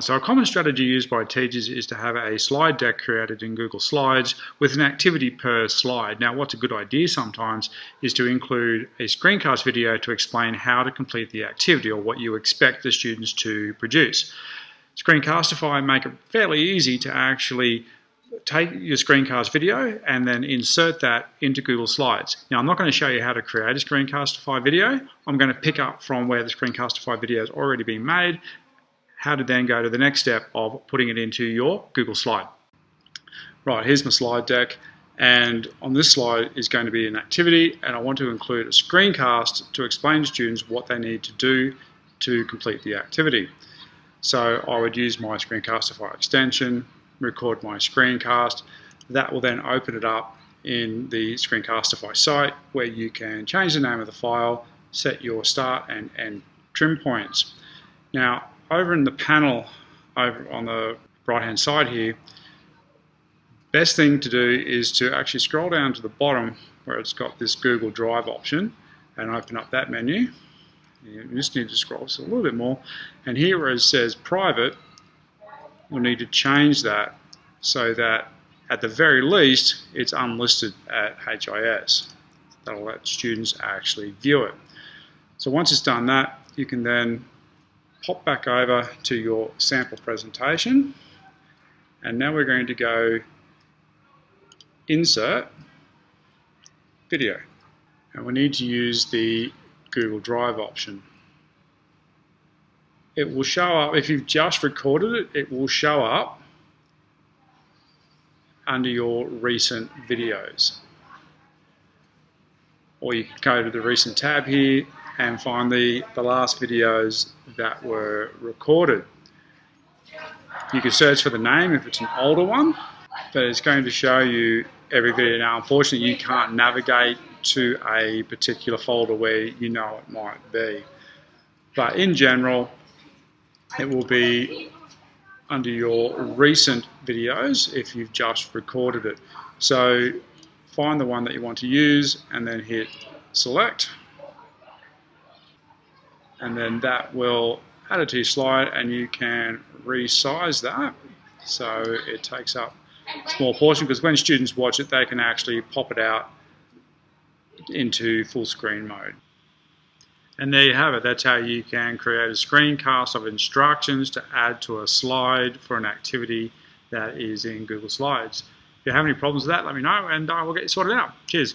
So a common strategy used by teachers is to have a slide deck created in Google Slides with an activity per slide. Now, what's a good idea sometimes is to include a screencast video to explain how to complete the activity or what you expect the students to produce. Screencastify make it fairly easy to actually take your screencast video and then insert that into Google Slides. Now, I'm not going to show you how to create a Screencastify video. I'm going to pick up from where the Screencastify video has already been made, how to then go to the next step of putting it into your Google slide. Right, here's my slide deck, and on this slide is going to be an activity, and I want to include a screencast to explain to students what they need to do to complete the activity. So I would use my Screencastify extension, record my screencast. That will then open it up in the Screencastify site where you can change the name of the file, set your start and end trim points. Now, over in the panel over on the right hand side here, best thing to do is to actually scroll down to the bottom where it's got this Google Drive option and open up that menu. You just need to scroll just a little bit more, and here where it says private, you'll need to change that so that at the very least it's unlisted at HIS. That'll let students actually view it. So once it's done that, you can then pop back over to your sample presentation, and now we're going to go insert video, and we need to use the Google Drive option. It will show up, if you've just recorded it, it will show up under your recent videos. Or you can go to the recent tab here and find the last videos that were recorded. You can search for the name if it's an older one, but it's going to show you every video. Now, unfortunately, you can't navigate to a particular folder where you know it might be. But in general, it will be under your recent videos if you've just recorded it. So find the one that you want to use and then hit select. And then that will add it to your slide, and you can resize that so it takes up a small portion, because when students watch it, they can actually pop it out into full screen mode. And there you have it. That's how you can create a screencast of instructions to add to a slide for an activity that is in Google Slides. If you have any problems with that, let me know and I will get you sorted out. Cheers.